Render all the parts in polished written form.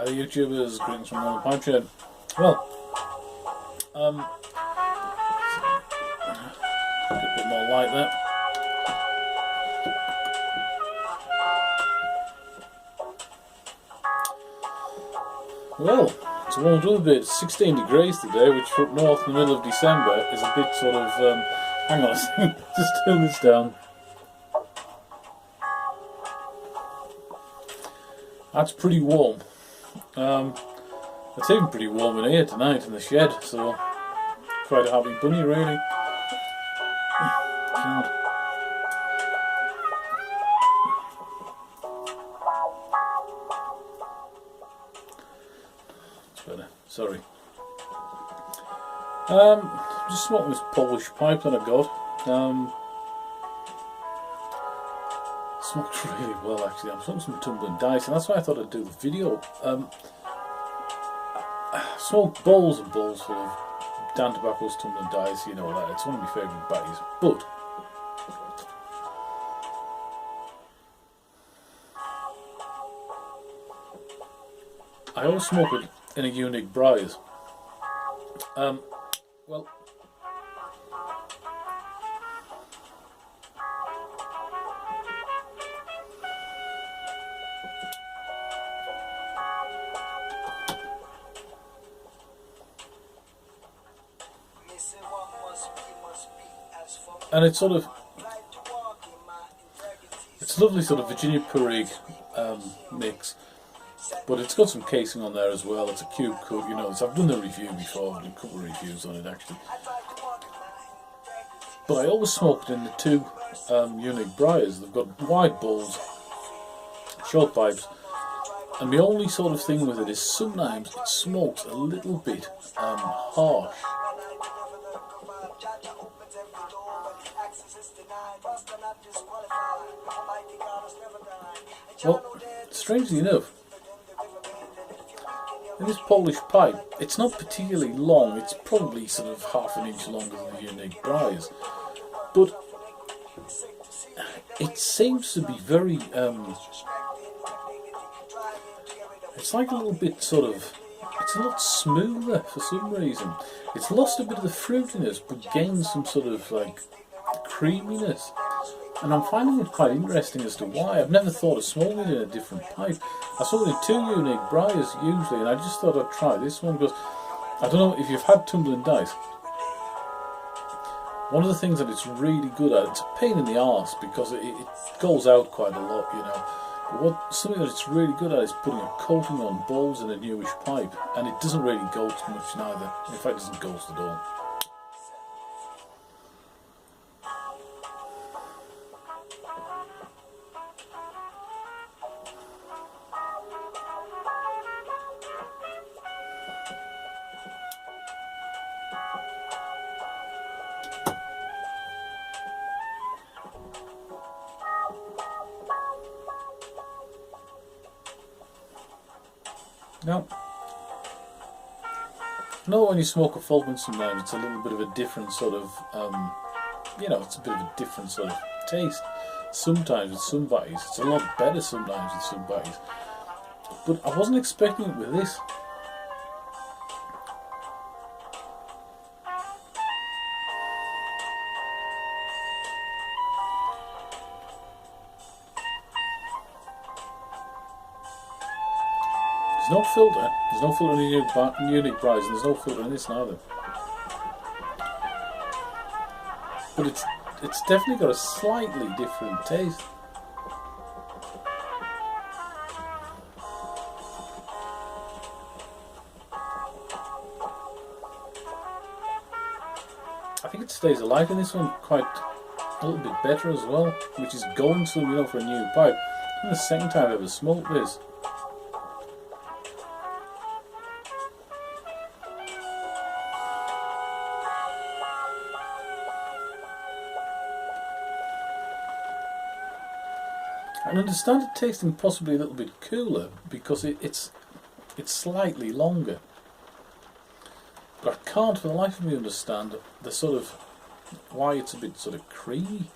Hi the YouTubers, greetings from the pipe shed. Well, a bit more light there. Well, it's warmed up a bit. It's 16 degrees today, which for up north in the middle of December is a bit sort of, hang on a second, just turn this down. That's pretty warm. It's even pretty warm in here tonight in the shed, so quite a happy bunny really. God. It's better, sorry. Just smoking this Polish pipe that I got. Smoked really well actually. I'm smoking some Tumbling Dice, and that's why I thought I'd do the video. Smoked bowls and bowls full of Dan Tobacco's Tumblin Dice, you know that. It's one of my favourite batties. But I always smoke it in a UniqueBriars. Well, and it's sort of, it's a lovely sort of Virginia Purrig mix, but it's got some casing on there as well. It's a cube cut, you know. I've done the review before, I've done a couple of reviews on it actually. But I always smoke it in the two UniqueBriars. They've got wide bowls, short pipes, and the only sort of thing with it is sometimes it smokes a little bit harsh. Well, strangely enough, in this Polish pipe, it's not particularly long. It's probably sort of half an inch longer than the UniqueBriars, but it seems to be very, it's like a little bit sort of, it's a lot smoother for some reason. It's lost a bit of the fruitiness, but gained some sort of like creaminess. And I'm finding it quite interesting as to why. I've never thought of smoking it in a different pipe. I saw it in two UniqueBriars usually, and I just thought I'd try this one because I don't know if you've had Tumbling Dice. One of the things that it's really good at, it's a pain in the arse because it goes out quite a lot, you know. But something that it's really good at is putting a coating on bowls in a newish pipe, and it doesn't really ghost much neither. In fact, it doesn't ghost at all. Now, I know when you smoke a Fulton sometimes it's a little bit of a different sort of, you know, it's a bit of a different sort of taste. Sometimes with some batties, it's a lot better sometimes with some batties. But I wasn't expecting it with this. There's no filter. There's no filter in the UniqueBriars, and there's no filter in this neither. But it's definitely got a slightly different taste. I think it stays alive in this one quite a little bit better as well, which is going some, you know, for a new pipe. It's the second time I've ever smoked this. I understand it tasting possibly a little bit cooler because it's slightly longer. But I can't for the life of me understand the sort of why it's a bit sort of creamy.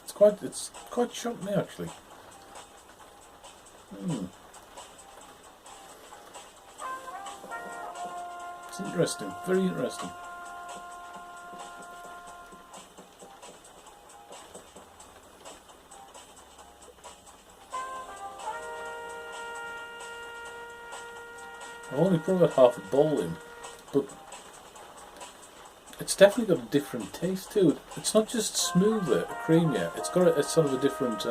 It's quite shocked me actually. It's interesting, very interesting. I've only probably got half a bowl in, but it's definitely got a different taste to it. It's not just smoother, creamier. It's got a sort of a different.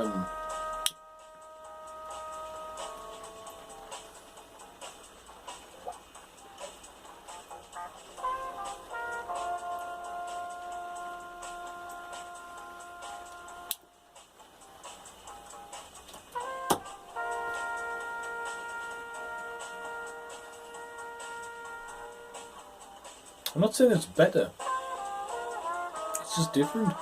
I'm not saying it's better. It's just different.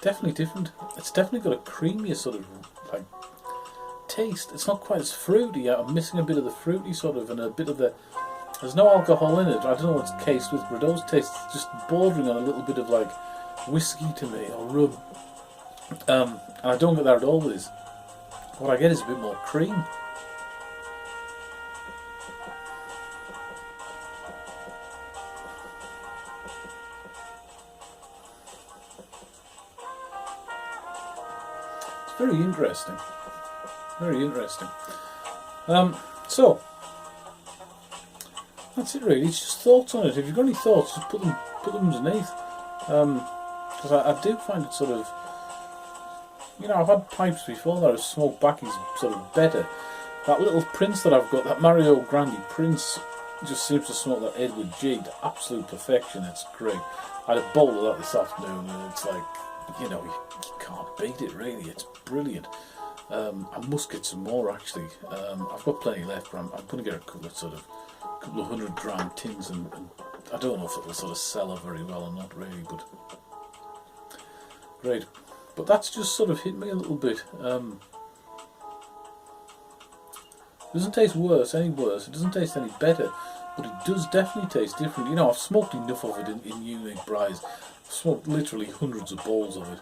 Definitely different. It's definitely got a creamier sort of like taste. It's not quite as fruity. I'm missing a bit of the fruity sort of, and a bit of the. There's no alcohol in it. I don't know what it's cased with. Bordeaux's taste is just bordering on a little bit of like whiskey to me, or rum. And I don't get that at all with this. What I get is a bit more cream. It's very interesting. Very interesting. So that's it really. It's just thoughts on it. If you've got any thoughts, just put them underneath. Because I do find it sort of, you know, I've had pipes before that have smoked back is sort of better. That little Prince that I've got, that Mario Grande Prince, just seems to smoke that Edward G to absolute perfection. It's great. I had a bowl of that this afternoon, and it's like, you know, you can't beat it really. It's brilliant. I must get some more actually. I've got plenty left, but I'm going to get a couple of 100-gram tins, and I don't know if it'll sort of sell very well or not really, but great. But that's just sort of hit me a little bit. It doesn't taste any worse, it doesn't taste any better, but it does definitely taste different. You know, I've smoked enough of it in UniqueBriars. I've smoked literally hundreds of bowls of it.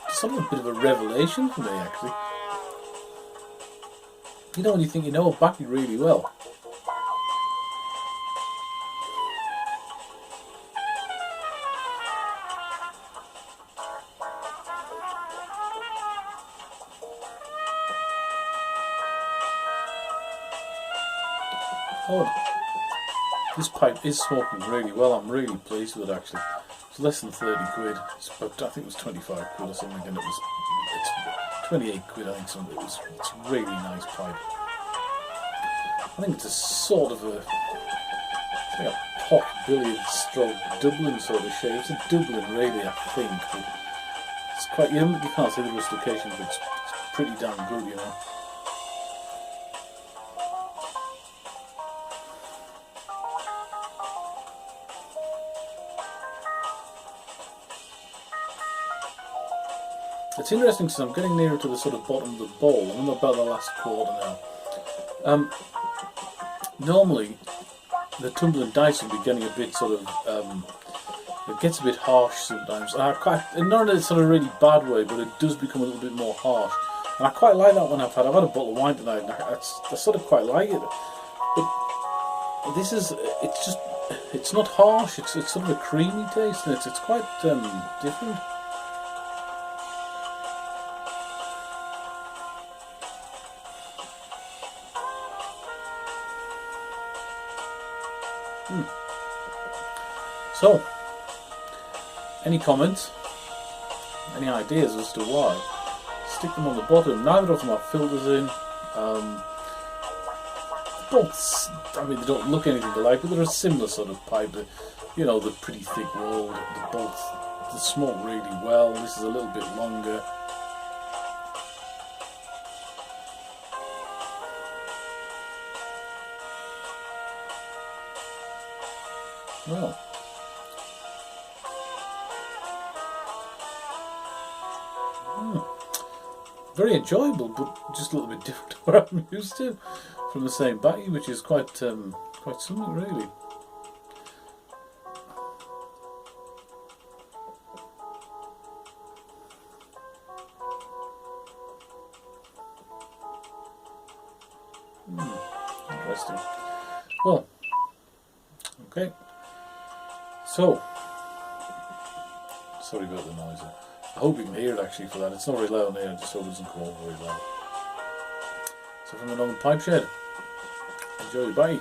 It's sort of a bit of a revelation for me, actually. You know when you think you know a baccy really well. Oh, this pipe is smoking really well. I'm really pleased with it actually. It's less than 30 quid. It's about, I think it was 25 quid or something, and it's 28 quid. I think something. It's a really nice pipe. I think it's a sort of a pot billiard stroke Dublin sort of shape. It's a Dublin really, I think. But it's quite. You can't see the rustication, but it's pretty damn good, you know. It's interesting because I'm getting nearer to the sort of bottom of the bowl. I'm about the last quarter now. Normally, the Tumblin Dice will be getting a bit sort of, it gets a bit harsh sometimes. And not in a sort of really bad way, but it does become a little bit more harsh. And I quite like that when I've had a bottle of wine tonight, and I sort of quite like it. But this is, it's not harsh, it's sort of a creamy taste, and it's quite different. So, any comments, any ideas as to why? Stick them on the bottom. Neither of them have filters in. Both, I mean, they don't look anything alike, but they're a similar sort of pipe. You know, they're pretty thick walled. They smoke really well. This is a little bit longer. Well, very enjoyable, but just a little bit different to what I'm used to from the same batty, which is quite something really. Interesting. Well, okay. So, sorry about the noise. I hope you can hear it actually for that. It's not very loud in here, I just hope it doesn't come over very loud. So from the Northern Pipe Shed, enjoy, bye.